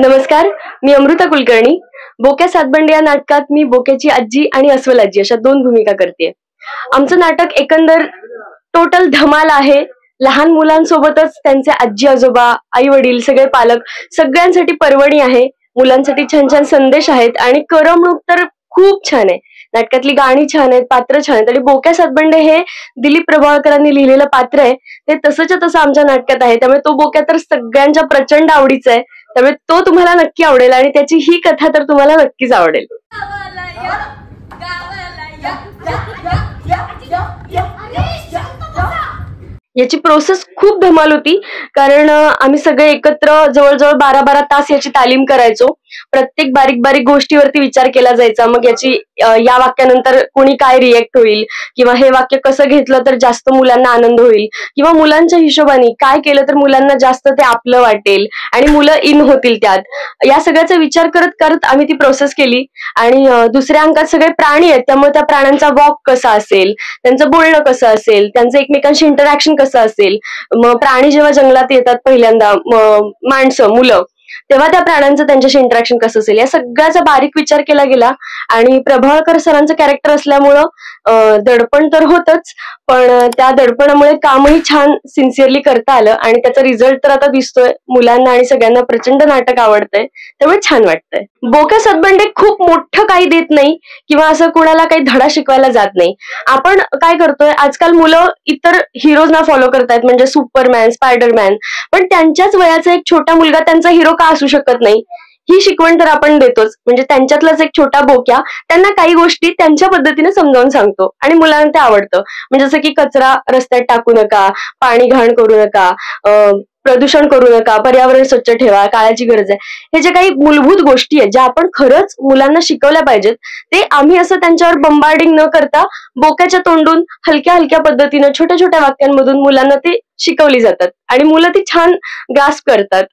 नमस्कार, मी अमृता कुलकर्णी. बोक्या सातबंड या नाटकात मी बोक्याची आजी आणि अस्वल आजी अशा 2 भूमिका करतेय. आमचं नाटक एकंदर टोटल धमाल आहे. लहान मुलांसोबतच त्यांचे आजी-आजोबा, आई-वडील, सगळे पालक सगळ्यांसाठी पर्वणी आहे. मुलांसाठी छान-छान संदेश आहेत आणि करमणूक तर खूप छान आहे. नाटकातली गाणी छान आहेत, पात्र छान आहेत आणि बोक्या सातबंडे हे दिलीप प्रभावळकरांनी लिहिलेलं पात्र आहे. ते तसंच्या तसं आमच्या नाटकात आहे. त्यामुळे तो बोक्या तर सगळ्यांच्या प्रचंड आवडीचा आहे. त्यामुळे तो तुम्हाला नक्की आवडेल आणि त्याची ही कथा तर तुम्हाला नक्कीच आवडेल. याची प्रोसेस खूप धमाल होती. कारण आम्ही सगळे एकत्र जवळ-जवळ 12-12 तास याची तालीम करायचो. प्रत्येक बारीक-बारीक गोष्टीवरती विचार केला जायचा. मग याची या वाक्यानंतर कोणी काय रिएक्ट होईल किंवा हे वाक्य कसं घेतलं तर जास्त मुलांना आनंद होईल किंवा मुलांच्या हिशोबाने काय केलं तर मुलांना जास्त ते आपलं वाटेल आणि मुलं इन होतील त्यात. या सगळ्याचा विचार करत आम्ही ती प्रोसेस केली आणि दुसऱ्या अंकात सगळे प्राणी आहेत. त्यामुळे त्या प्राण्यांचा वॉक कसा असेल, त्यांचं बोलणं कसं असेल, त्यांचं एकमेकांशी इंटरॅक्शन कसं असेल. मग प्राणी जेव्हा जंगलात येतात पहिल्यांदा माणसं, मुलं, तेव्हा त्या प्राण्यांचं त्यांच्याशी इंटरॅक्शन कसं असेल या सगळ्याचा बारीक विचार केला गेला. आणि प्रभावळकर सरांचं कॅरेक्टर असल्यामुळं दडपण तर होतच, पण त्या दडपणामुळे कामही छान सिन्सिअरली करता आलं आणि त्याचा रिझल्ट तर आता दिसतोय. मुलांना आणि सगळ्यांना प्रचंड नाटक आवडतंय, त्यामुळे छान वाटतंय. बोक्या सातबंडे खूप मोठं काही देत नाही किंवा असं कुणाला काही धडा शिकवायला जात नाही. आपण काय करतोय, आजकाल मुलं इतर हिरोजना फॉलो करतायत, म्हणजे सुपरमॅन, स्पायडरमॅन, पण त्यांच्याच वयाचा एक छोटा मुलगा त्यांचा हिरो का असू शकत नाही, ही शिकवण तर आपण देतोच. म्हणजे त्यांच्यातलाच एक छोटा बोक्या त्यांना काही गोष्टी त्यांच्या पद्धतीने समजावून सांगतो आणि मुलांना ते आवडतं. म्हणजे जसं की कचरा रस्त्यात टाकू नका, पाणी घाण करू नका, प्रदूषण करू नका, पर्यावरण स्वच्छ ठेवा, काळाची गरज आहे. हे जे काही मूलभूत गोष्टी आहेत ज्या आपण खरंच मुलांना शिकवल्या पाहिजेत, ते आम्ही असं त्यांच्यावर बंबार्डिंग न करता बोक्याच्या तोंडून हलक्या हलक्या पद्धतीनं छोट्या छोट्या वाक्यांमधून मुलांना ते शिकवली जातात आणि मुलं ती छान ग्रास्प करतात.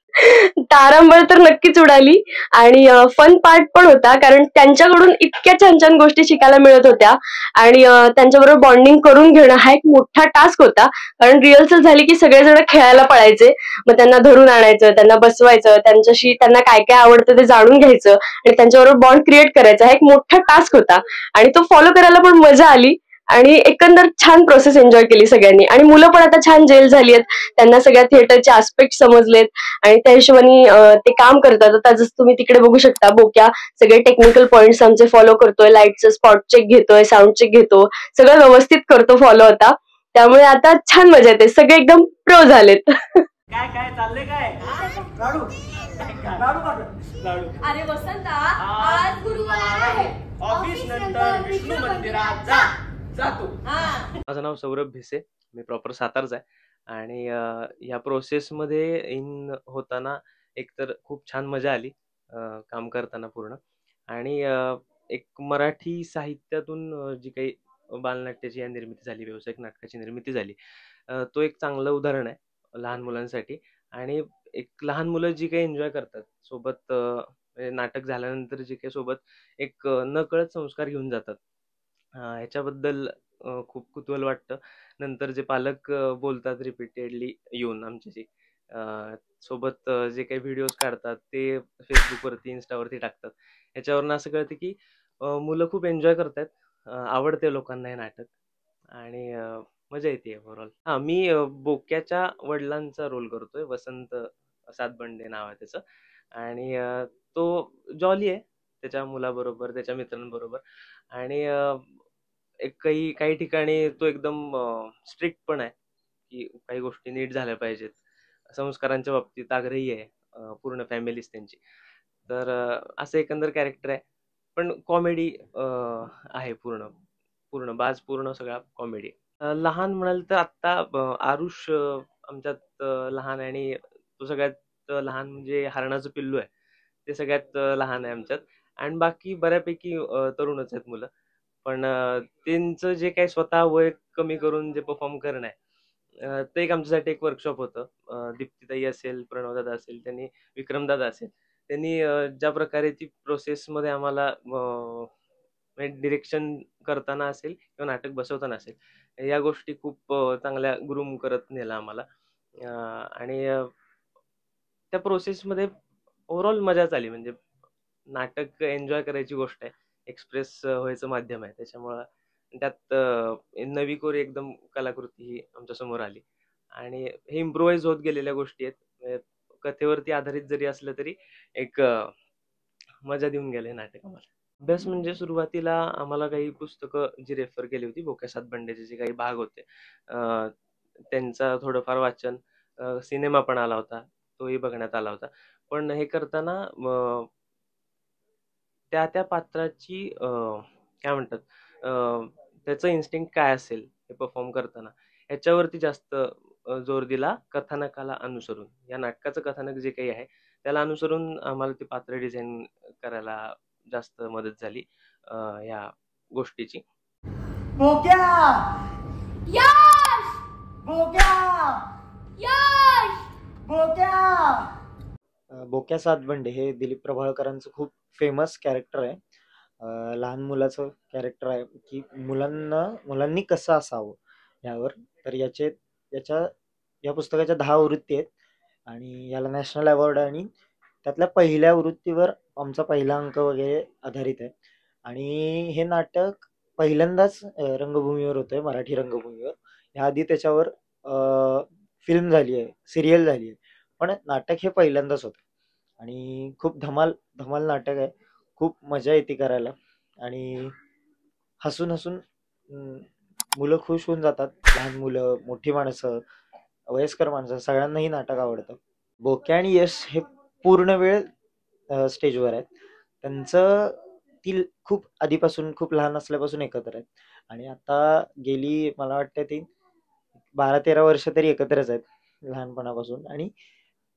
तारांबळ तर नक्कीच उडाली आणि फन पार्ट पण होता, कारण त्यांच्याकडून इतक्या छान छान गोष्टी शिकायला मिळत होत्या आणि त्यांच्याबरोबर बॉन्डिंग करून घेणं हा एक मोठा टास्क होता. कारण रिहर्सल झाली की सगळेजण खेळायला पळायचे. मग त्यांना धरून आणायचं, त्यांना बसवायचं, त्यांच्याशी त्यांना काय काय आवडतं ते जाणून घ्यायचं आणि त्यांच्याबरोबर बॉन्ड क्रिएट करायचा हा एक मोठा टास्क होता आणि तो फॉलो करायला पण मजा आली आणि एकंदर छान प्रोसेस एन्जॉय केली सगळ्यांनी. आणि मुलं पण आता छान जेल झाली आहेत, त्यांना सगळ्या थिएटरचे आस्पेक्ट समजलेत आणि त्या हिशोबाने ते काम करतात. आता जसं तुम्ही तिकडे बघू शकता, बोक्या सगळे टेक्निकल पॉइंट्स आमचे फॉलो करतोय, लाईटचं स्पॉट चेक घेतोय, साऊंड चेक घेतो, सगळं व्यवस्थित करतो फॉलो आता. त्यामुळे आता छान मजा येते, सगळे एकदम प्रो झालेत. काय काय चाललंय, काय लाडू लाडू. अरे वसंता, आज गुरुवार आहे, ऑफिस नंतर विष्णू मंदिरात जातो. माझं नाव सौरभ भिसे, मी प्रॉपर सातारचा आहे आणि ह्या प्रोसेसमध्ये इन होताना एकतर खूप छान मजा आली काम करताना पूर्ण. आणि एक मराठी साहित्यातून जी काही बालनाट्याची निर्मिती झाली, व्यावसायिक नाटकाची निर्मिती झाली, तो एक चांगलं उदाहरण आहे लहान मुलांसाठी. आणि एक लहान मुलं जी काही एन्जॉय करतात सोबत, म्हणजे नाटक झाल्यानंतर जे काही सोबत एक नकळत संस्कार घेऊन जातात, ह्याच्याबद्दल खूप कुतूहल वाटतं. नंतर जे पालक बोलतात रिपीटेडली येऊन आमच्याशी, सोबत जे काही व्हिडिओज काढतात ते फेसबुकवरती, इन्स्टावरती टाकतात, ह्याच्यावरून असं कळतं की मुलं खूप एन्जॉय करतात, आवडते लोकांना हे नाटक आणि मजा येते ओव्हरऑल. हां, मी बोक्याच्या वडिलांचा रोल करतोय. वसंत सातबंडे नाव आहे त्याचं. आणि तो जॉली आहे त्याच्या मुलाबरोबर, त्याच्या मित्रांबरोबर. आणि एक काही काही ठिकाणी तो एकदम स्ट्रिक्ट पण आहे, की काही गोष्टी नीट झाल्या पाहिजेत. संस्कारांच्या बाबतीत आग्रही आहे पूर्ण फॅमिलीच त्यांची. तर असं एकंदर कॅरेक्टर आहे. पण कॉमेडी आहे पूर्ण पूर्ण बाज पूर्ण सगळा कॉमेडी. लहान म्हणाल तर आत्ता आरुष आमच्यात लहान आहे आणि तो सगळ्यात लहान म्हणजे हरणाचं पिल्लू आहे, ते सगळ्यात लहान आहे आमच्यात. आणि बाकी बऱ्यापैकी तरुणच आहेत मुलं. पण त्यांचं जे काही स्वतः वय कमी करून जे परफॉर्म करणं आहे, ते एक आमच्यासाठी एक वर्कशॉप होतं. दीप्तीताई असेल, प्रणवदादा असेल, त्यांनी विक्रमदादा असेल, त्यांनी ज्या प्रकारे ती प्रोसेसमध्ये आम्हाला डिरेक्शन करताना असेल किंवा नाटक बसवताना असेल, या गोष्टी खूप चांगल्या ग्रूम करत नेला आम्हाला. आणि त्या प्रोसेसमध्ये ओव्हरऑल मजाच आली. म्हणजे नाटक एन्जॉय करायची गोष्ट आहे, एक्सप्रेस व्हायचं माध्यम आहे. त्याच्यामुळं त्यात नवी कोरी एकदम कलाकृती ही आमच्या समोर आली आणि हे इम्प्रोवाइज होत गेलेल्या गोष्टी आहेत. कथेवरती आधारित जरी असलं तरी एक मजा देऊन गेले नाटक आम्हाला. अभ्यास म्हणजे सुरुवातीला आम्हाला काही पुस्तकं जी रेफर केली होती, बोक्या सातबंडेचे जे काही भाग होते त्यांचा थोडंफार वाचन, सिनेमा पण आला होता, तोही बघण्यात आला होता. पण हे करताना त्या त्या पात्राची काय म्हणतात, त्याचं इन्स्टिंक्ट काय असेल हे परफॉर्म करताना ह्याच्यावरती जास्त जोर दिला. कथानकाला अनुसरून, या नाटकाचं कथानक जे काही आहे त्याला अनुसरून आम्हाला ती पात्र डिझाईन करायला जास्त मदत झाली या गोष्टीची. बोक्या यश बोक्या यश बोक्या. बोक्या सातबंडे हे दिलीप प्रभावळकरांचं खूप फेमस कॅरेक्टर आहे. लहान मुलाचं कॅरेक्टर आहे की मुलांनी कसं असावं यावर. तर या पुस्तकाच्या 10 आवृत्ती आहेत आणि याला नॅशनल अवॉर्ड आहे आणि त्यातल्या पहिल्या आवृत्तीवर आमचा पहिला अंक वगैरे आधारित आहे. आणि हे नाटक पहिल्यांदाच रंगभूमीवर होतंय, मराठी रंगभूमीवर. ह्याआधी त्याच्यावर फिल्म झाली आहे, सिरियल झाली आहे, पण नाटक हे पहिल्यांदाच होतं आणि खूप धमाल नाटक आहे. खूप मजा येते करायला आणि हसून मुलं खुश होऊन जातात. लहान मुलं, मोठी माणसं, वयस्कर माणसं सगळ्यांनाही नाटक आवडतं. बोक्या आणि यश हे पूर्ण वेळ स्टेजवर आहेत. त्यांचं ती खूप आधीपासून, खूप लहान असल्यापासून एकत्र आहेत आणि आता गेली मला वाटतं ती 12-13 वर्ष तरी एकत्रच आहेत लहानपणापासून. आणि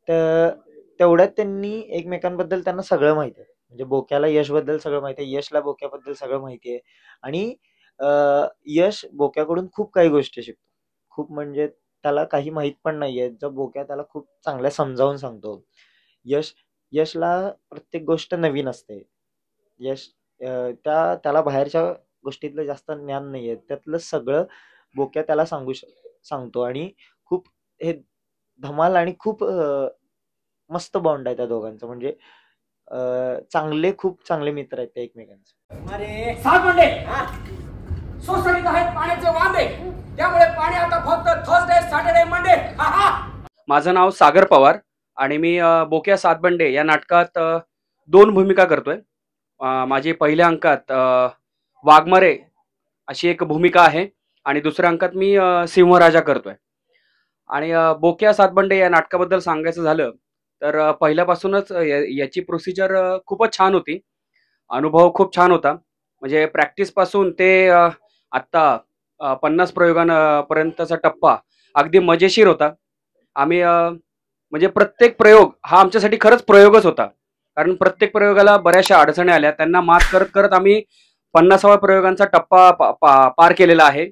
तेवढ्यात त्यांनी एकमेकांबद्दल त्यांना सगळं माहिती आहे. म्हणजे बोक्याला यशबद्दल सगळं माहिती आहे, यशला बोक्याबद्दल सगळं माहिती आहे आणि यश बोक्याकडून खूप काही गोष्टी शिकतो. खूप म्हणजे त्याला काही माहीत पण नाही आहे, जो बोक्या त्याला खूप चांगल्या समजावून सांगतो. यशला प्रत्येक गोष्ट नवीन असते. त्याला बाहेरच्या गोष्टीतलं जास्त ज्ञान नाही आहे, त्यातलं सगळं बोक्या त्याला सांगतो आणि खूप हे धमाल आणि खूप मस्त बॉन्ड आहे त्या दोघांचं. म्हणजे खूप चांगले मित्र आहेत ते एकमेकांचे. अरे सातबंडे, सोसायटीत आहेत पाण्याचे वांदे, त्यामुळे पाणी आता फक्त थर्सडे, सॅटर्डे, मंडे. माझं नाव सागर पवार आणि मी बोक्या सातबंडे या नाटकात 2 भूमिका करतोय. माझी पहिल्या अंकात वाघमारे अशी एक भूमिका आहे आणि दुसऱ्या अंकात मी सिंहराजा करतोय. आणि बोक्या सातबंडे या नाटकाबद्दल सांगायचं झालं तर पहिल्यापासूनच याची प्रोसिजर खूपच छान होती. अनुभव खूप छान होता. म्हणजे प्रॅक्टिस पासून ते आत्ता 50 प्रयोगांपर्यंतचा टप्पा अगदी मजेशीर होता. आम्ही म्हणजे प्रत्येक प्रयोग हा आमच्यासाठी खरंच प्रयोगच होता, कारण प्रत्येक प्रयोगाला बऱ्याचशा अडचणी आल्या. त्यांना मात करत करत आम्ही 50व्या प्रयोगांचा टप्पा पार केलेला आहे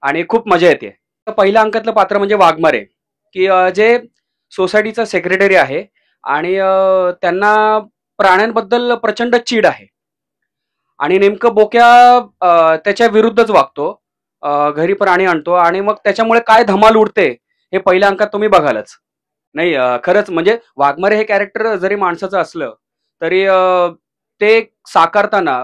आणि खूप मजा येते. पहिल्या अंकातलं पात्र म्हणजे वाघमारे, की जे सोसायटीचा सेक्रेटरी आहे आणि त्यांना प्राण्यांबद्दल प्रचंड चीड आहे आणि नेमकं बोक्या त्याच्या विरुद्धच वागतो. घरी प्राणी आणतो आणि मग त्याच्यामुळे काय धमाल उडते हे पहिल्या अंकात तुम्ही बघालच. नाही, खरंच म्हणजे वाघमारे हे कॅरेक्टर जरी माणसाचं असलं तरी ते साकारताना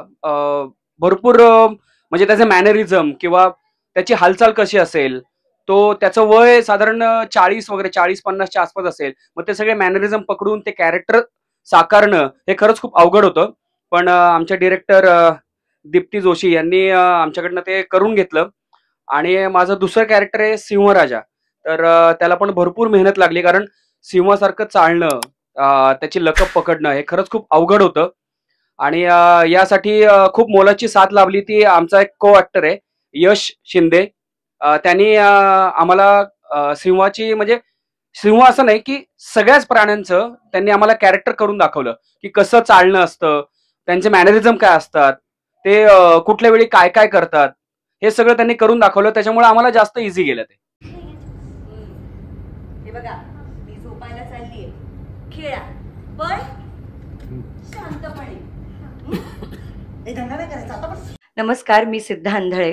भरपूर म्हणजे त्याचे मॅनरिझम किंवा त्याची हालचाल कशी असेल, तो त्याचं वय साधारण 40 वगैरे 40-50च्या आसपास असेल, मग ते सगळे मॅनरिझम पकडून ते कॅरेक्टर साकारणं हे खरंच खूप अवघड होतं. पण आमच्या डिरेक्टर दीप्ती जोशी यांनी आमच्याकडनं ते करून घेतलं. आणि माझं दुसरं कॅरेक्टर आहे सिंहराजा. तर त्याला पण भरपूर मेहनत लागली, कारण सिंहासारखं चालणं, त्याची लकब पकडणं हे खरंच खूप अवघड होतं. आणि यासाठी खूप मोलाची साथ लाभली ती आमचा एक को ऍक्टर आहे यश शिंदे. त्यांनी आम्हाला सिंहाची, म्हणजे सिंह असं नाही की सगळ्याच प्राण्यांचं त्यांनी आम्हाला कॅरेक्टर करून दाखवलं की कसं चालणं असतं, त्यांचे मॅनरिझम काय असतात, ते कुठल्या वेळी काय काय करतात, हे सगळं त्यांनी करून दाखवलं. त्याच्यामुळे आम्हाला जास्त इझी गेलं ते. हे बघा, मी झोपायला चाललीये, खेळा पण शांतपणे. नमस्कार, मी सिद्धा अंधळे.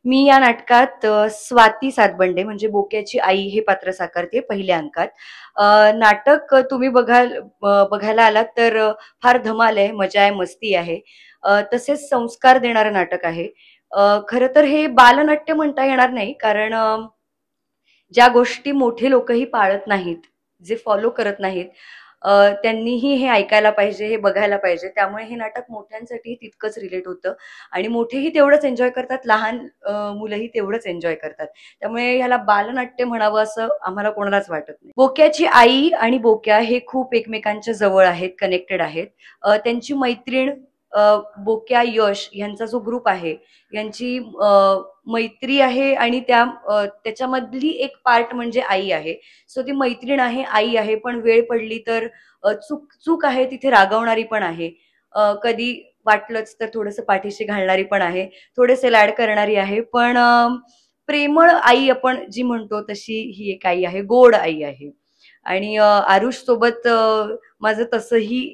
मी या नाटकात स्वाती सातबंडे म्हणजे बोक्याची आई हे पात्र साकारते पहिल्या अंकात. नाटक तुम्ही बघायला आलात तर फार धमाल आहे, मजा आहे, मस्ती आहे. तसेच संस्कार देणारं नाटक आहे. खरं तर हे बालनाट्य म्हणता येणार नाही, कारण ज्या गोष्टी मोठे लोकही पाळत नाहीत, जे फॉलो करत नाहीत, त्यांनीही हे ऐकायला पाहिजे, हे बघायला पाहिजे. त्यामुळे हे नाटक मोठ्यांसाठी तितकंच रिलेट होतं आणि मोठेही तेवढंच एन्जॉय करतात, लहान मुलंही तेवढंच एन्जॉय करतात. त्यामुळे ह्याला बालनाट्य म्हणावं असं आम्हाला कोणालाच वाटत नाही. बोक्याची आई आणि बोक्या हे खूप एकमेकांच्या जवळ आहेत, कनेक्टेड आहेत. त्यांची मैत्रीण बोक्या यश यांचा जो ग्रुप आहे यांची मैत्री आहे आणि त्याच्यामधली एक पार्ट म्हणजे आई आहे. सो ती मैत्रीण आहे, आई आहे, पण वेळ पडली तर चूक आहे तिथे रागवणारी पण आहे. कधी वाटलंच तर थोडंसं पाठीशी घालणारी पण आहे, थोडेसे लाड करणारी आहे. पण प्रेमळ आई आपण जी म्हणतो तशी ही एक आई आहे, गोड आई आहे. आणि आरुष सोबत माझं तसंही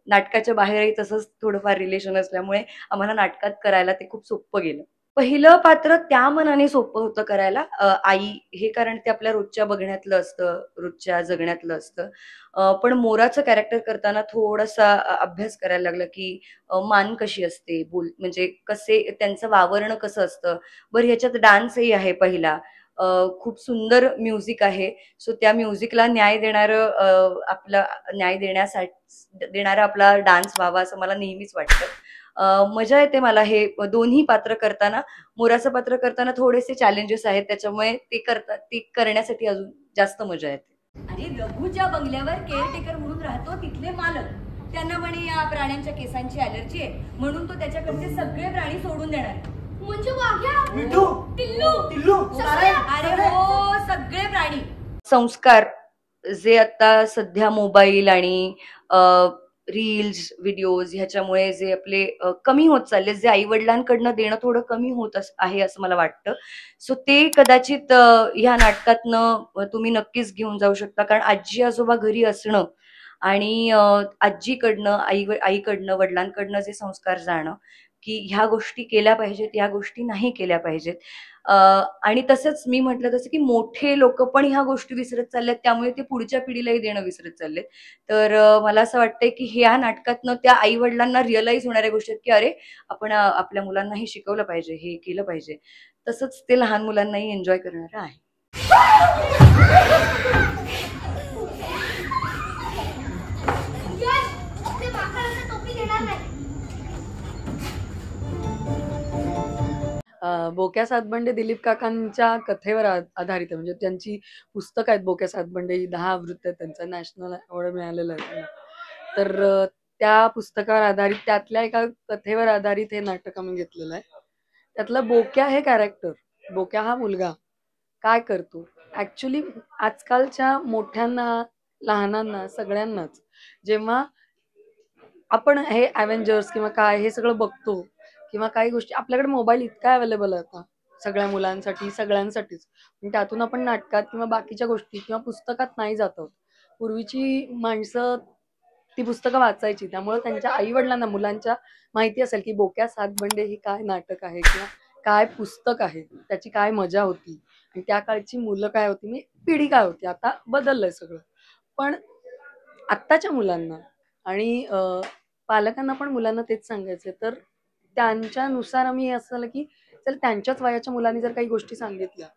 नाटकाच्या बाहेरही तसंच थोडंफार रिलेशन असल्यामुळे आम्हाला नाटकात करायला ते खूप सोपं गेलं. पहिलं पात्र त्या मनाने सोपं होतं करायला, आई हे, कारण ते आपल्या रोजच्या बघण्यातलं असतं, रोजच्या जगण्यातलं असतं. पण मोराचं कॅरेक्टर करताना थोडासा अभ्यास करायला लागला की मान कशी असते, म्हणजे कसे त्यांचं वावरणं कसं असतं. बरं, ह्याच्यात डान्सही आहे पहिला, खूप सुंदर म्युझिक आहे. सो त्या म्युझिकला न्याय देणारा आपला डान्स व्हावा असं मला नेहमीच वाटतं. मजा येते मला हे दोन्ही पात्र करताना. मोराचं पात्र करताना थोडेसे चॅलेंजेस आहेत, त्याच्यामुळे ते करण्यासाठी अजून जास्त मजा येते. आणि रघुच्या बंगल्यावर केअरटेकर म्हणून राहतो तिथले मालक. त्यांना म्हणे या प्राण्यांच्या केसांची अलर्जी आहे, म्हणून तो त्याच्याकडचे सगळे प्राणी सोडून देणार आहे. म्हणजे वाघ्या, मिठू, टिल्लू, टिल्लू, अरे हो, सगळे प्राणी. संस्कार जे आता सध्या मोबाईल आणि रील्स, व्हिडिओज ह्याच्यामुळे जे आपले कमी होत चालले, जे आई वडिलांकडनं देणं थोडं कमी होत आहे असं मला वाटतं. सो ते कदाचित ह्या नाटकातनं तुम्ही नक्कीच घेऊन जाऊ शकता, कारण आजी आजोबा घरी असणं आणि आजीकडनं आईकडनं वडिलांकडनं जे संस्कार जाणं की ह्या गोष्टी केल्या पाहिजेत, ह्या गोष्टी नाही केल्या पाहिजेत. आणि तसंच मी म्हटलं तसं की मोठे लोक पण ह्या गोष्टी विसरत चालल्यात, त्यामुळे ते पुढच्या पिढीलाही देणं विसरत चाललेत. तर मला असं वाटतंय की ह्या नाटकातनं त्या आई वडिलांना रिअलाइज होणाऱ्या गोष्टी आहेत की अरे, आपण आपल्या मुलांनाही शिकवलं पाहिजे, हे केलं पाहिजे. तसंच ते लहान मुलांनाही एन्जॉय करणारं आहे. यश, ते माकडाला टोपी देणार नाही. बोक्या सातबंडे दिलीप काकांच्या कथेवर आधारित आहे. म्हणजे त्यांची पुस्तकं आहेत बोक्या सातबंडे, 10 आवृत्त्या आहेत, त्यांचा नॅशनल अवॉर्ड मिळालेला आहे त्यांना. तर त्या पुस्तकावर आधारित, त्यातल्या एका कथेवर आधारित हे नाटक आम्ही घेतलेलं आहे. त्यातलं बोक्या हे कॅरेक्टर, बोक्या हा मुलगा काय करतो ऍक्च्युली आजकालच्या मोठ्यांना, लहानांना, सगळ्यांनाच जेव्हा आपण हे अव्हेंजर्स किंवा काय हे सगळं बघतो किंवा काही गोष्टी, आपल्याकडे मोबाईल इतका अवेलेबल आहे आता सगळ्या मुलांसाठी, सगळ्यांसाठीच. पण त्यातून आपण नाटकात किंवा बाकीच्या गोष्टी किंवा पुस्तकात नाही जात आहोत. पूर्वीची माणसं ती पुस्तकं वाचायची, त्यामुळे त्यांच्या आई वडिलांना, मुलांच्या माहिती असेल की बोक्या सातबंडे ही काय नाटक आहे किंवा काय पुस्तक आहे, त्याची काय मजा होती आणि त्या काळची मुलं काय होती, म्हणजे पिढी काय होती. आता बदललंय सगळं. पण आत्ताच्या मुलांना आणि पालकांना पण मुलांना तेच सांगायचंय. तर त्यांच्यानुसार आम्ही असं झालं की चल त्यांच्याच वयाच्या मुलांनी जर काही गोष्टी सांगितल्या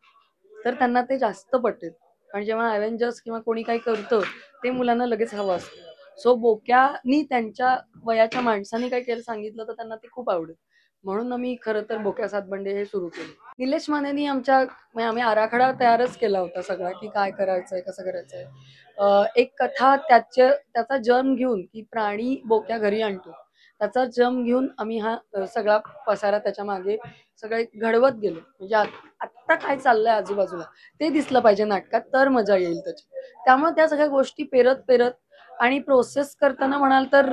तर त्यांना ते जास्त पटेल. कारण जेव्हा अव्हेंजर्स किंवा कोणी काही करतं ते मुलांना लगेच हवं असतं. सो बोक्यानी त्यांच्या वयाच्या माणसाने काही केलं सांगितलं तर त्यांना ते खूप आवडेल. म्हणून आम्ही खरं तर बोक्या सातबंडे हे सुरू केलं. निलेश मानेनी आम्ही आराखडा तयारच केला होता सगळा की काय करायचंय, कसं करायचंय. एक कथा त्याचा जन्म घेऊन की प्राणी बोक्या घरी आणतो, त्याचा जन्म घेऊन आम्ही हा सगळा पसारा त्याच्या मागे सगळे घडवत गेलो. म्हणजे आत्ता काय चाललंय आजूबाजूला ते दिसलं पाहिजे नाटकात, तर मजा येईल त्याची. त्यामुळे त्या सगळ्या गोष्टी पेरत आणि प्रोसेस करताना म्हणाल तर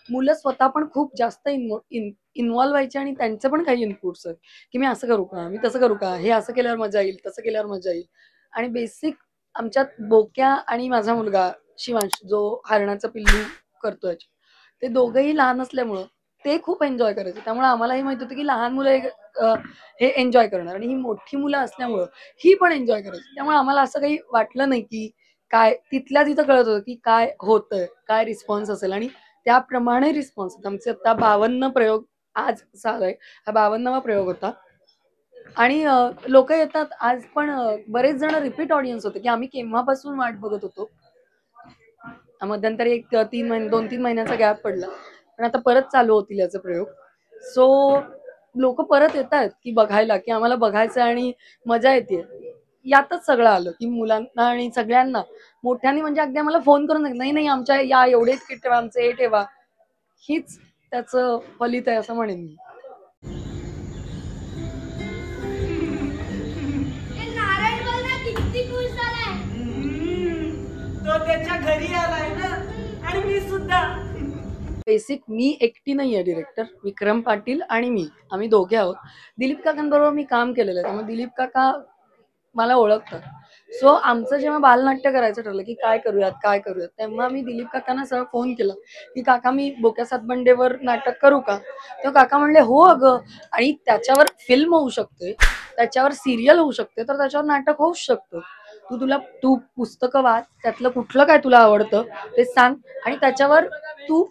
मुलं स्वतः पण खूप जास्त इन्व्हॉल्व्ह व्हायचे आणि त्यांचे पण काही इनपुट्स आहेत की मी असं करू का, मी तसं करू का, हे असं केल्यावर मजा येईल, तसं केल्यावर मजा येईल. आणि बेसिक आमच्यात बोक्या आणि माझा मुलगा शिवांश जो हरणाचं पिल्लू करतोय, ते दोघंही लहान असल्यामुळं ते खूप एन्जॉय करायचे. त्यामुळे आम्हालाही माहित होतं की लहान मुलं हे एन्जॉय करणार आणि ही मोठी मुलं असल्यामुळं ही पण एन्जॉय करायची. त्यामुळे आम्हाला असं काही वाटलं नाही की काय, तिथल्या तिथं कळत होतं की काय होतंय, काय रिस्पॉन्स असेल आणि त्याप्रमाणे रिस्पॉन्स. आमचे आता 52 प्रयोग आज झालाय, हा 52वा प्रयोग होता. आणि लोक येतात आज पण. बरेच जण रिपीट ऑडियन्स होते की आम्ही केव्हापासून वाट बघत होतो. मध्यंतरी एक 2-3 महिन्याचा गॅप पडला, पण आता परत चालू होतील याचे प्रयोग. सो लोक परत येत आहेत की बघायला, की आम्हाला बघायचं आणि मजा येते. यातच सगळं आलं की मुलांना आणि सगळ्यांना मोठ्यांनी म्हणजे अगदी आम्हाला फोन करून सांगितलं, नाही नाही आमच्या या एवढे तिकीट ठेवा, आमचे हे ठेवा. हीच त्याचं फलित आहे असं म्हणेन मी. नारायण बघ ना किती खुश झालाय. तो त्याच्या घरी आलाय ना, आणि मी सुद्धा. बेसिक मी एकटी नाहीये डिरेक्टर, विक्रम पाटील आणि मी, आम्ही दोघे आहोत. दिलीप काकांबरोबर मी काम केलेलं आहे, त्यामुळे दिलीप काका मला ओळखतात. सो आमचं जेव्हा बालनाट्य करायचं ठरलं की काय करूयात, तेव्हा मी दिलीप काकांना सरळ फोन केला की काका मी बोक्या सातबंडेवर नाटक करू का. तेव्हा काका म्हणले हो अगं, आणि त्याच्यावर फिल्म होऊ शकते, त्याच्यावर सिरियल होऊ शकते, तर त्याच्यावर नाटक होऊच शकतं. तू पुस्तकं वाच, त्यातलं कुठलं काय तुला आवडतं ते सांग आणि त्याच्यावर तू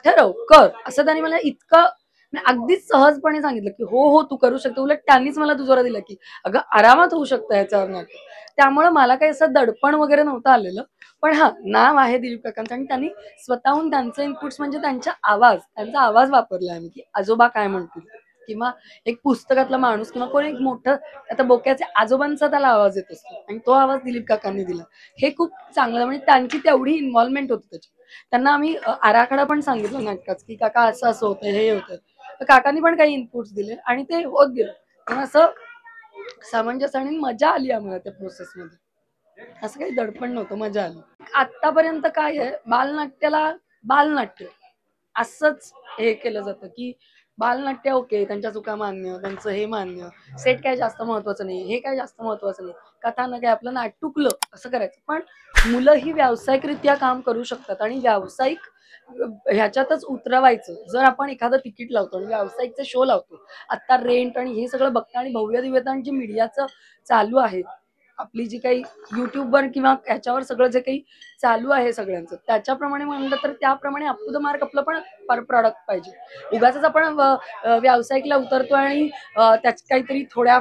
ठरव कर. असं त्यांनी मला इतकं अगदीच सहजपणे सांगितलं की हो हो तू करू शकतो. उलट त्यांनीच मला दुजोरा दिला की अगं आरामात होऊ शकतं याच्यावर नाटक. त्यामुळे मला काही असं दडपण वगैरे नव्हतं आलेलं. पण हा, नाव आहे दिलीप काकांचं आणि त्यांनी स्वतःहून त्यांचं इनपुट्स म्हणजे त्यांचा आवाज वापरला आम्ही की आजोबा काय म्हणतील, किंवा एक पुस्तकातला माणूस किंवा कोणी एक मोठं, आता बोक्याचे आजोबांचा त्याला आवाज येत असतो आणि तो आवाज दिलीप काकांनी दिला. हे खूप चांगलं, म्हणजे त्यांची तेवढी इन्व्हॉल्वमेंट होती त्याच्यात. त्यांना आम्ही आराखडा पण सांगितला नाटकाचं की काका असं असं होतं, हे होतं. तर काकांनी पण काही इनपुट्स दिले आणि ते होत गेलं. पण असं सामंजस्य आणि मजा आली आम्हाला त्या प्रोसेसमध्ये. असं काही दडपण नव्हतं, मजा आली. आतापर्यंत काय आहे, बालनाट्याला बालनाट्य असंच हे केलं जातं की बालनाट्य ओके, त्यांच्या चुका मान्य, त्यांचं हे मान्य, सेट काय जास्त महत्वाचं नाही, हे काय जास्त महत्वाचं नाही, कथानक काय आपलं नाटुकलं असं करायचं. पण मुलं ही व्यावसायिकरित्या काम करू शकतात आणि व्यावसायिक ह्याच्यातच उतरवायचं. जर आपण एखादं तिकीट लावतो आणि व्यावसायिकचे शो लावतो, आता रेंट आणि हे सगळं बघता आणि भव्य दिव्यता जे मीडियाचं चालू आहे, आपली जी काही युट्यूबवर किंवा ह्याच्यावर सगळं जे काही चालू आहे सगळ्यांचं, त्याच्याप्रमाणे म्हणलं तर त्याप्रमाणे अप टू द मार्क आपलं पण प्रॉडक्ट पाहिजे. उगाच आपण व्यावसायिकला उतरतो आणि त्याच काहीतरी थोड्या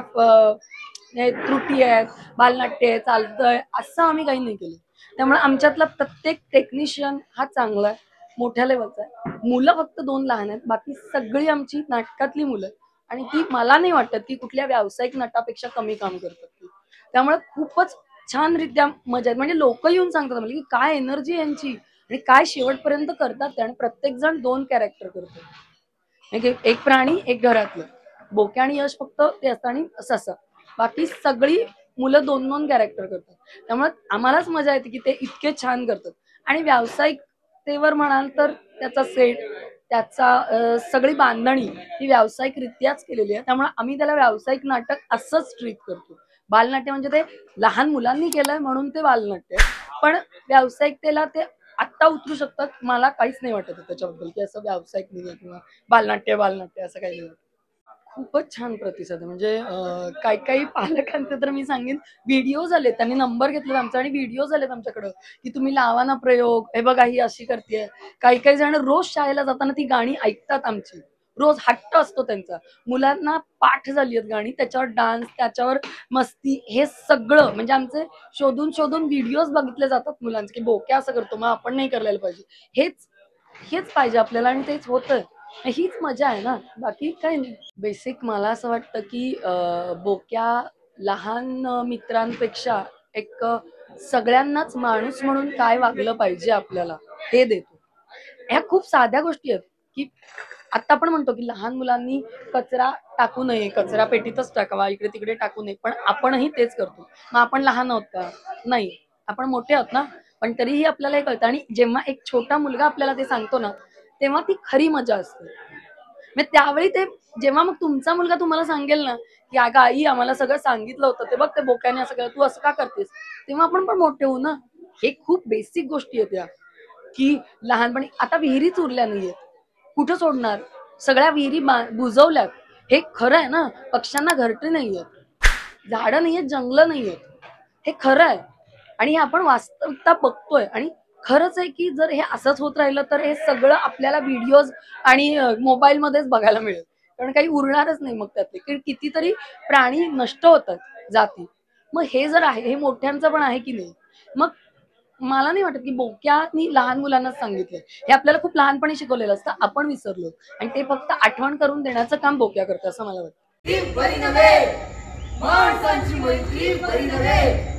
त्रुटी आहेत, बालनाट्य आहे, चालतंय, असं आम्ही काही नाही केलं. त्यामुळे आमच्यातला प्रत्येक टेक्निशियन हा चांगला आहे, मोठ्या लेवलचा आहे. मुलं फक्त 2 लहान आहेत, बाकी सगळी आमची नाटकातली मुलं आहेत आणि ती मला नाही वाटत की कुठल्या व्यावसायिक नटापेक्षा कमी काम करतात ती. त्यामुळे खूपच छानरित्या मजा आहे. म्हणजे लोक येऊन सांगतात मला की काय एनर्जी यांची आणि काय शेवटपर्यंत करतात ते. आणि प्रत्येक जण 2 कॅरेक्टर करतो, एक प्राणी एक घरातलं. बोक्या आणि यश फक्त ते असतं आणि ससा, बाकी सगळी मुलं 2-2 कॅरेक्टर करतात. त्यामुळे आम्हालाच मजा येते की ते इतके छान करतात. आणि व्यावसायिकतेवर म्हणाल तर त्याचा सेट, त्याचा सगळी बांधणी ही व्यावसायिकरित्याच केलेली आहे. त्यामुळे आम्ही त्याला व्यावसायिक नाटक असंच ट्रीट करतो. बालनाट्य म्हणजे ते लहान मुलांनी केलंय म्हणून ते बालनाट्य, पण व्यावसायिकतेला ते आत्ता उतरू शकतात. मला काहीच नाही वाटत त्याच्याबद्दल की असं व्यावसायिक नाही किंवा बालनाट्य असं काही नाही. खूपच छान प्रतिसाद आहे. म्हणजे काही पालकांचे तर मी सांगेन व्हिडिओज आले, त्यांनी नंबर घेतला आमचा आणि व्हिडिओज आलेत आमच्याकडं की तुम्ही लावा ना प्रयोग, हे बघा ही अशी करते. काही जण रोज शाळेला जाताना ती गाणी ऐकतात आमची, रोज हट्ट असतो त्यांचा. मुलांना पाठ झाली आहेत गाणी, त्याच्यावर डान्स, त्याच्यावर मस्ती, हे सगळं म्हणजे आमचे शोधून व्हिडिओज बघितले जातात मुलांचे की बोक्या असं करतो, मग आपण नाही करायला पाहिजे. हेच पाहिजे आपल्याला आणि तेच होतंय. हीच मजा आहे ना, बाकी काही नाही. बेसिक मला असं वाटतं की बोक्या लहान मित्रांपेक्षा एक सगळ्यांनाच माणूस म्हणून काय वागलं पाहिजे आपल्याला हे देतो. ह्या खूप साध्या गोष्टी आहेत की आता आपण म्हणतो की लहान मुलांनी कचरा टाकू नये, कचरा पेटीतच टाकावा, इकडे तिकडे टाकू नये, पण आपणही तेच करतो. मग आपण लहान आहोत का? नाही, आपण मोठे आहोत ना. पण तरीही आपल्याला हे कळतं आणि जेव्हा एक छोटा मुलगा आपल्याला ते सांगतो ना, तेव्हा ती खरी मजा असते. मग त्यावेळी ते जेव्हा मग तुमचा मुलगा तुम्हाला सांगेल ना की अगं आई आम्हाला सगळं सांगितलं होतं, ते बघ ते बोक्याने असं केलं, तू असं का करतेस, तेव्हा आपण पण मोठे होऊ ना. हे खूप बेसिक गोष्टी आहेत या की लहानपणी. आता विहिरीच उरल्या नाहीयेत, कुठं सोडणार? सगळ्या विहिरी बुजवल्यात. हे खरं आहे ना, पक्ष्यांना घरटे नाहीयेत, झाडं नाहीयेत, जंगलं नाहीयेत, हे खरं आहे. आणि हे आपण वास्तविकता बघतोय. आणि खरंच आहे की जर हे असंच होत राहिलं तर हे सगळं आपल्याला व्हिडिओज आणि मोबाईल मध्येच बघायला मिळेल, कारण काही उरणारच नाही मग त्यातले. कितीतरी प्राणी नष्ट होतात, जाती. मग हे जर आहे, हे मोठ्यांचं पण आहे की नाही? मग मला नाही वाटत की बोक्यानी लहान मुलांनाच सांगितलंय. हे आपल्याला खूप लहानपणी शिकवलेलं असतं, आपण विसरलो, आणि ते फक्त आठवण करून देण्याचं काम बोक्या करतं असं मला वाटतं. बरी नव्हे माणसांची मैत्री, बरी नव्हे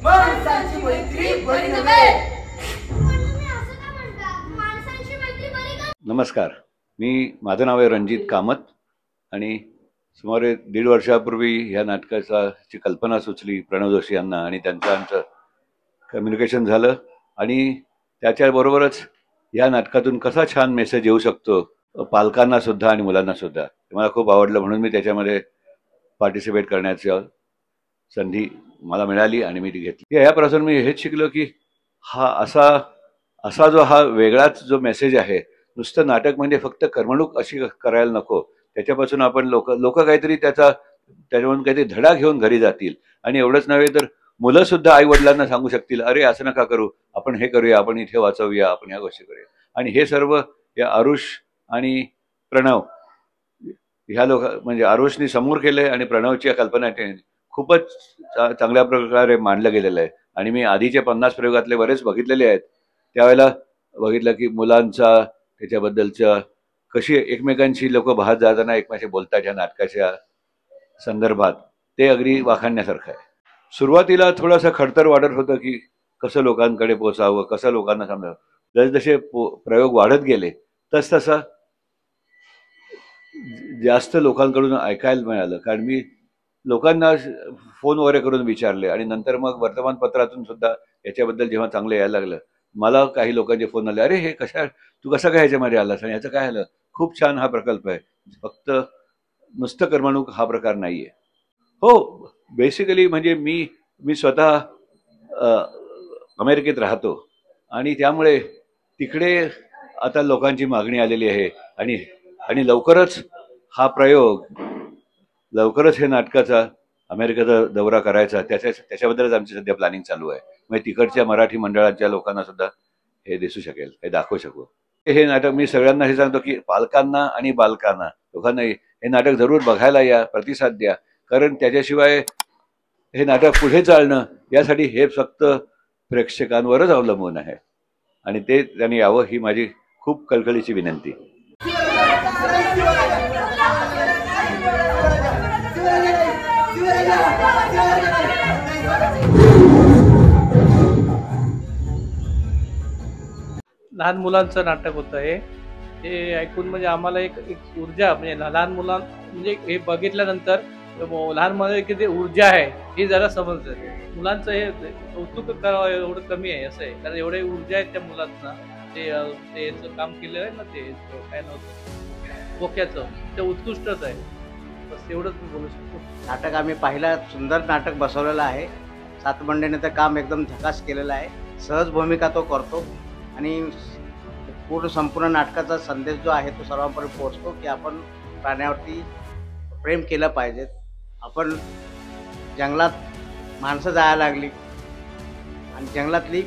माणसांची मैत्री, बरी नव्हे. नमस्कार, मी माझं नाव आहे रणजित कामत आणि सुमारे 1.5 वर्षापूर्वी ह्या नाटकाची कल्पना सुचली प्रणव जोशी यांना आणि त्यांचं आमचं कम्युनिकेशन झालं आणि त्याच्याबरोबरच या नाटकातून कसा छान मेसेज येऊ शकतो पालकांना सुद्धा आणि मुलांना सुद्धा, मला खूप आवडलं. म्हणून मी त्याच्यामध्ये पार्टिसिपेट करण्याची संधी मला मिळाली आणि मी ती घेतली. यापासून मी हेच शिकलो की हा असा जो हा वेगळाच जो मेसेज आहे, नुसतं नाटक म्हणजे फक्त करमणूक अशी करायला नको, त्याच्यापासून आपण लोक काहीतरी त्याच्यामधून काहीतरी धडा घेऊन घरी जातील. आणि एवढंच नव्हे तर मुलं सुद्धा आई वडिलांना सांगू शकतील, अरे असं नका करू, आपण हे करूया, आपण इथे वाचवूया, आपण ह्या गोष्टी करूया. आणि हे सर्व या आरुष आणि प्रणव ह्या म्हणजे आरुषनी समोर केलंय आणि प्रणवची कल्पना खूपच चांगल्या प्रकारे मांडलं गेलेलं आहे. आणि मी आधीचे 50 प्रयोगातले बरेच बघितलेले आहेत, त्यावेळेला बघितलं की मुलांचा त्याच्याबद्दलच्या कशी एकमेकांशी लोक बाहेर जाताना एकमेकांशी बोलतात या नाटकाच्या संदर्भात, ते अगदी वाखाणण्यासारखं आहे. सुरुवातीला थोडासा खडतर वाटत होतं की कसं लोकांकडे पोचावं, कसं लोकांना समजावं. जसजसे प्रयोग वाढत गेले तसतसं जास्त लोकांकडून ऐकायला मिळालं, कारण मी लोकांना फोन वगैरे करून विचारले आणि नंतर मग वर्तमानपत्रातून सुद्धा याच्याबद्दल जेव्हा चांगलं यायला लागलं, मला काही लोकांचे फोन आले, अरे हे तू कसं काय ह्याच्यामध्ये आलास आणि ह्याचं काय आलं, खूप छान हा प्रकल्प आहे, फक्त नुसतं करमणूक हा प्रकार नाही आहे. हो, बेसिकली म्हणजे मी स्वतः अमेरिकेत राहतो आणि त्यामुळे तिकडे आता लोकांची मागणी आलेली आहे आणि लवकरच हा प्रयोग, लवकरच हे नाटकाचा अमेरिकेचा दौरा करायचा, त्याच्याबद्दलच आमची सध्या प्लॅनिंग चालू आहे. म्हणजे तिकडच्या मराठी मंडळाच्या लोकांना सुद्धा हे दिसू शकेल, हे दाखवू शकू. हे नाटक मी सगळ्यांना हे सांगतो की पालकांना आणि बालकांना लोकांना हे नाटक जरूर बघायला या, प्रतिसाद द्या, कारण त्याच्याशिवाय हे नाटक पुढे चालणं यासाठी हे फक्त प्रेक्षकांवरच अवलंबून आहे आणि ते त्यांनी यावं ही माझी खूप कळकळीची विनंती. लहान मुलांचं नाटक होतं हे ऐकून म्हणजे आम्हाला एक ऊर्जा, म्हणजे लहान मुलां म्हणजे हे बघितल्यानंतर लहान मुलांमध्ये किती ऊर्जा आहे हे जरा समजतं. मुलांचं हे कौतुक करावं एवढं कमी आहे असं आहे, कारण एवढे ऊर्जा आहेत त्या मुलांना. ते काम केलेलं आहे ना, ते काय नव्हतं बोक्याचं, ते उत्कृष्टच आहे. बस एवढंच मी बोलू शकतो. नाटक आम्ही पाहिला, सुंदर नाटक बसवलेलं आहे. सातबंडेने तर काम एकदम झकास केलेलं आहे. सहज भूमिका तो करतो आणि संपूर्ण नाटकाचा संदेश जो आहे तो सर्वांपर्यंत पोहोचतो की आपण प्राण्यावरती प्रेम केलं पाहिजे. आपण जंगलात माणसं जायला लागली आणि जंगलातली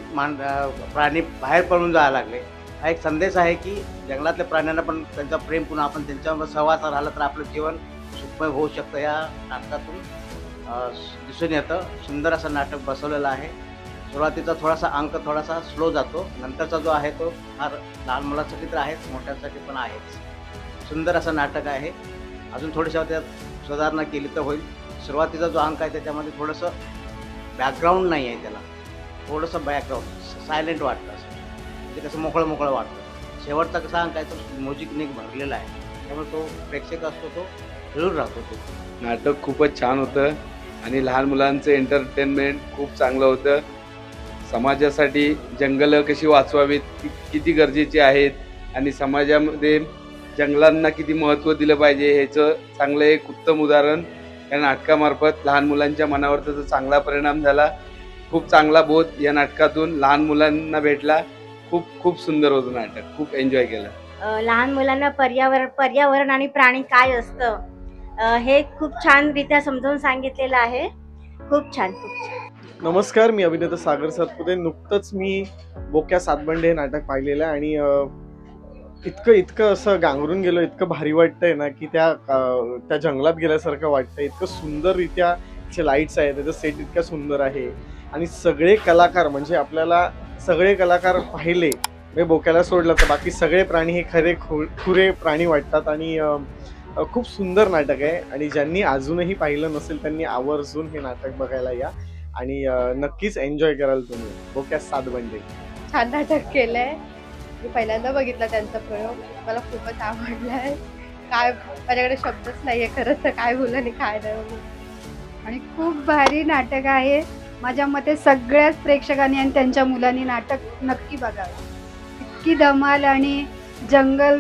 प्राणी बाहेर पळून जायला लागले. हा एक संदेश आहे की जंगलातल्या प्राण्यांना पण त्यांचं प्रेम, पुन्हा आपण त्यांच्यावर सहवास राहिलं तर आपलं जीवन सुखमय होऊ शकतं. या नाटकातून दिसून येतं. सुंदर असं नाटक बसवलेलं आहे. सुरुवातीचा थोडासा अंक थोडासा स्लो जातो, नंतरचा जो आहे तो फार लहान मुलांसाठी तर आहेच, मोठ्यांसाठी पण आहेच. सुंदर असं नाटक आहे. अजून थोडीशी त्यात सुधारणा केली तर होईल. सुरुवातीचा जो अंक आहे त्याच्यामध्ये थोडंसं बॅकग्राऊंड नाही आहे, त्याला थोडंसं बॅकग्राऊंड सायलेंट वाटतं, असं म्हणजे कसं मोकळं वाटतं. शेवटचा कसा अंक आहे तो म्युझिकने भरलेला आहे, त्यामुळे तो प्रेक्षक असतो तो खेळून राहतो. तो नाटक खूपच छान होतं आणि लहान मुलांचं एंटरटेनमेंट खूप चांगलं होतं. समाजासाठी जंगलं कशी वाचवावीत किती गरजेची आहेत आणि समाजामध्ये जंगलांना किती महत्त्व दिलं पाहिजे ह्याचं चांगलं एक उत्तम उदाहरण या नाटकामार्फत लहान मुलांच्या मनावर त्याचा चांगला परिणाम झाला. खूप चांगला बोध या नाटकातून लहान मुलांना भेटला. खूप सुंदर होतं नाटक, खूप एन्जॉय केलं. लहान मुलांना पर्यावरण आणि प्राणी काय असतं हे खूप छानरित्या समजावून सांगितलेलं आहे. खूप छान. नमस्कार, मी अभिनेता सागर सातपुते. नुकतंच मी बोक्या सातबंडे हे नाटक पाहिलेलं आहे आणि इतकं असं गांगरून गेलो, इतकं भारी वाटतंय ना की त्या जंगलात गेल्यासारखं वाटतंय. इतकं सुंदररित्या त्याचे लाईट्स आहेत, त्याचं सेट इतकं सुंदर आहे आणि सगळे कलाकार म्हणजे आपल्याला सगळे कलाकार पाहिले म्हणजे बोक्याला सोडलं तर बाकी सगळे प्राणी हे खरे खुरे प्राणी वाटतात आणि खूप सुंदर नाटक आहे. आणि ज्यांनी अजूनही पाहिलं नसेल त्यांनी आवर्जून हे नाटक बघायला या आणि नक्कीच एन्जॉय कराल तुम्ही. बोक्या सातबंडे छान नाटक केलंय. मी पहिल्यांदा बघितला त्यांचा प्रयोग, मला खूपच आवडलाय. काय माझ्याकडे शब्दच नाहीये खरंच तर काय बोललं आणि काय नाही. आणि खूप भारी नाटक आहे. माझ्या मते सगळ्याच प्रेक्षकांनी आणि त्यांच्या मुलांनी नाटक नक्की बघावं. इतकी धमाल आणि जंगल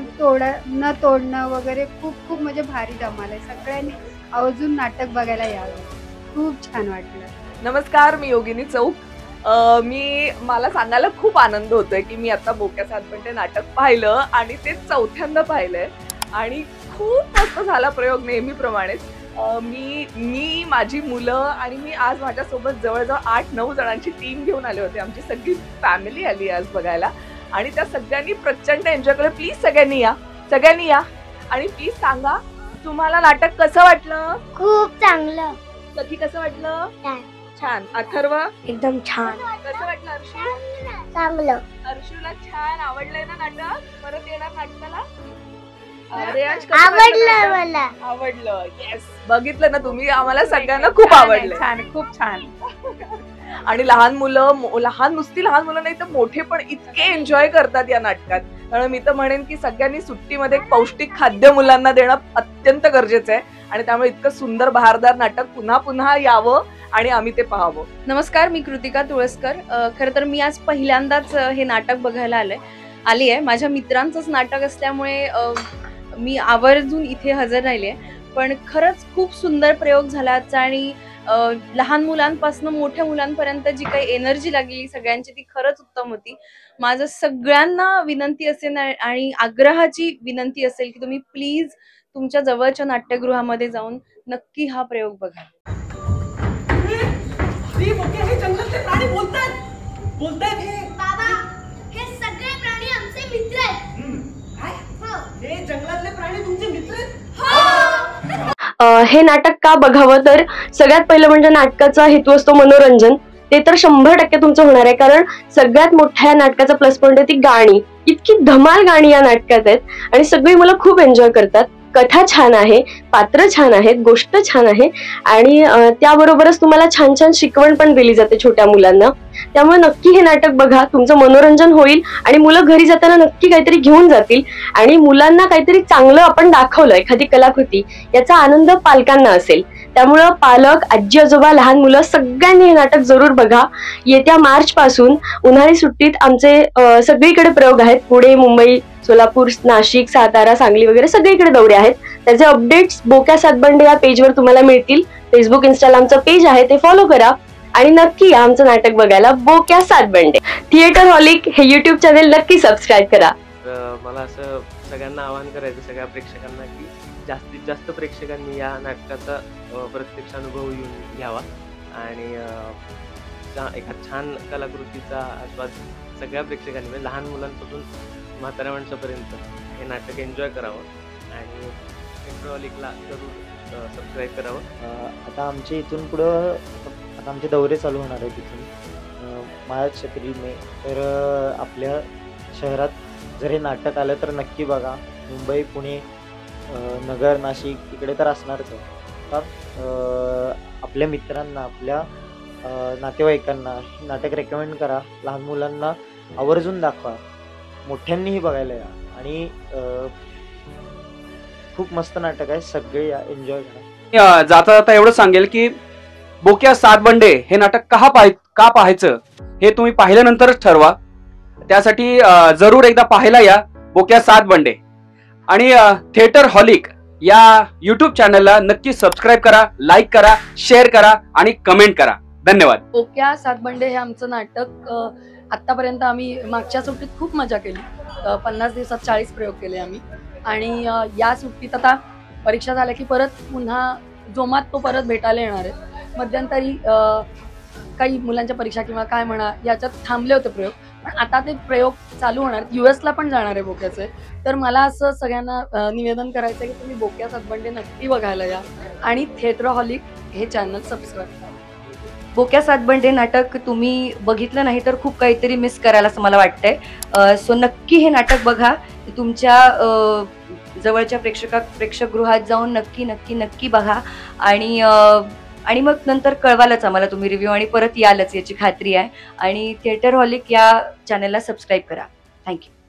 न तोडणं वगैरे खूप म्हणजे भारी धमाल आहे. सगळ्यांनी आवर्जून नाटक बघायला यावं. खूप छान वाटलं. नमस्कार, मी योगिनी चौक. मला सांगायला खूप आनंद होतोय की मी आता बोक्या सातबंडे नाटक पाहिलं आणि ते चौथ्यांदा पाहिलंय आणि खूप मस्त झाला प्रयोग नेहमीप्रमाणेच. मी माझी मुलं आणि मी आज माझ्यासोबत जवळजवळ 8-9 जणांची टीम घेऊन आले होते. आमची सगळी फॅमिली आली आज बघायला आणि त्या सगळ्यांनी प्रचंड एन्जॉय केलं. प्लीज सगळ्यांनी या आणि प्लीज सांगा तुम्हाला नाटक कसं वाटलं. खूप चांगलं. सखी कसं वाटलं. छान. अथर्व एकदम छान. कसं वाटलं. अर्शू चांगलं. अर्शूला छान आवडलंय ना नाटक. परत येणार नाटकाला. आवडलं मला. आवडलं. येस, बघितलं ना तुम्ही. आम्हाला सगळ्यांना खूप आवडलं. छान, खूप छान. आणि लहान मुलं नाही तर मोठे पण इतके एन्जॉय करतात या नाटकात. कारण मी तर म्हणेन की सगळ्यांनी सुट्टीमध्ये एक पौष्टिक खाद्य मुलांना देणं अत्यंत गरजेचं आहे आणि त्यामुळे इतकं सुंदर बहारदार नाटक पुन्हा पुन्हा यावं आणि आम्ही ते पाहावं. नमस्कार, मी कृतिका तुळसकर. खरं तर मी आज पहिल्यांदाच हे नाटक बघायला आली आहे. माझ्या मित्रांचंच नाटक असल्यामुळे मी आवर्जून इथे हजर राहिली आहे. पण खरंच खूप सुंदर प्रयोग झाला आजचा आणि लहान मुलांपासून मोठ्या मुलांपर्यंत जी काही एनर्जी लागली सगळ्यांची ती खरंच उत्तम होती. माझं सगळ्यांना विनंती असेल आणि आग्रहाची विनंती असेल की तुम्ही प्लीज तुमच्या जवळच्या नाट्यगृहामध्ये जाऊन नक्की हा प्रयोग बघा. हे जंगलातले प्राणी बोलतायत बाबा, हे सगळे प्राणी आमचे मित्र आहेत. हे जंगलातले प्राणी तुमचे मित्र आहेत. हे नाटक का बघावं तर सगळ्यात पहिलं म्हणजे नाटकाचा हेतू असतो मनोरंजन. ते तर 100% तुमचं होणार आहे. कारण सगळ्यात मोठ्या नाटकाचा प्लस पॉइंट आहे ती गाणी. इतकी धमाल गाणी या नाटकात आहेत आणि सगळी मुलं खूप एन्जॉय करतात. कथा छान आहे, पात्र छान आहेत, गोष्ट छान आहे आणि त्याबरोबरच तुम्हाला छान छान शिकवण पण दिली जाते छोट्या मुलांना. त्यामुळे नक्की हे नाटक बघा, तुमचं मनोरंजन होईल आणि मुलं घरी जाताना नक्की काहीतरी घेऊन जातील आणि मुलांना काहीतरी चांगलं आपण दाखवलं, एखादी कलाकृती, याचा आनंद पालकांना असेल. त्यामुळं पालक, आजी आजोबा, लहान मुलं सगळ्यांनी हे नाटक जरूर बघा. येत्या मार्च पासून उन्हाळी सुट्टीत आमचे सगळीकडे प्रयोग आहेत. पुणे, मुंबई, सोलापूर, नाशिक, सातारा, सांगली वगैरे सगळीकडे दौरे आहेत. त्याचे अपडेट्स बोक्या सातबंडे या पेजवर तुम्हाला मिळतील. फेसबुक, इंस्टाला आमचं पेज आहे, ते फॉलो करा आणि नक्की या आमचं नाटक बघायला. बोक्या सातबंडे थिएटर हॉलिक हे युट्यूब चॅनेल नक्की सबस्क्राईब करा. मला असं सगळ्यांना आवाहन करायचं, सगळ्या प्रेक्षकांना, की जास्तीत जास्त प्रेक्षकांनी या नाटकाचा प्रत्यक्ष अनुभव येऊन घ्यावा आणि एका छान कलाकृतीचा आस्वाद सगळ्या प्रेक्षकांनी म्हणजे लहान मुलांपासून म्हाताऱ्या माणसापर्यंत हे नाटक एन्जॉय करावं आणि थिएटरहॉलिकला जरूर सबस्क्राईब करावं. आता आमच्या इथून पुढं आता आमचे दौरे चालू होणार आहेत तिथून मार्च, एप्रिल, मे. तर आपल्या शहरात जर हे नाटक आलं तर नक्की बघा. मुंबई, पुणे, नगर, नाशिक इकडे तर असणारच आहे. तर आपल्या मित्रांना, आपल्या नातेवाईकांना हे नाटक रेकमेंड करा. लहान मुलांना आवर्जून दाखवा. मोठ्यांनीही बघायला या आणि खूप मस्त नाटक आहे. सगळे या, एन्जॉय करा. जाता जाता एवढं सांगेल की बोक्या सातबंडे हे नाटक का पाहायचं हे तुम्ही पाहिल्यानंतरच ठरवा. त्यासाठी जरूर एकदा पाहायला या बोक्या सातबंडे आणि थिएटर हॉलिक या युट्यूब चॅनलला नक्की सबस्क्राईब करा, लाईक करा, शेअर करा आणि कमेंट करा. धन्यवाद. बोक्या सातबंडे हे आमचं नाटक आत्तापर्यंत आम्ही मागच्या सुट्टीत खूप मजा केली. 50 दिवसात 40 प्रयोग केले आम्ही. आणि या सुट्टीत आता परीक्षा झाल्या की परत पुन्हा जोमात तो परत भेटायला येणार आहे. मध्यंतरी काही मुलांच्या परीक्षा किंवा काय म्हणा याच्यात थांबले होते प्रयोग, पण आता ते प्रयोग चालू होणार. US ला पण जाणार आहे बोक्याचे. तर मला असं सगळ्यांना निवेदन करायचं आहे की तुम्ही बोक्या सातबंडे नक्की बघायला या आणि थिएटरहॉलिक हे चॅनल सबस्क्राईब करा. बोक्या सातबंडे नाटक तुम्ही बघितलं नाही तर खूप काहीतरी मिस करायला असं मला वाटतंय. सो नक्की हे नाटक बघा. तुमच्या जवळच्या प्रेक्षकगृहात जाऊन नक्की नक्की नक्की बघा आणि मग नंतर कळवालच आम्हाला तुम्ही रिव्ह्यू आणि परत यालच याची खात्री आहे. आणि थिएटरहॉलिक या चॅनलला सबस्क्राईब करा. थँक्यू.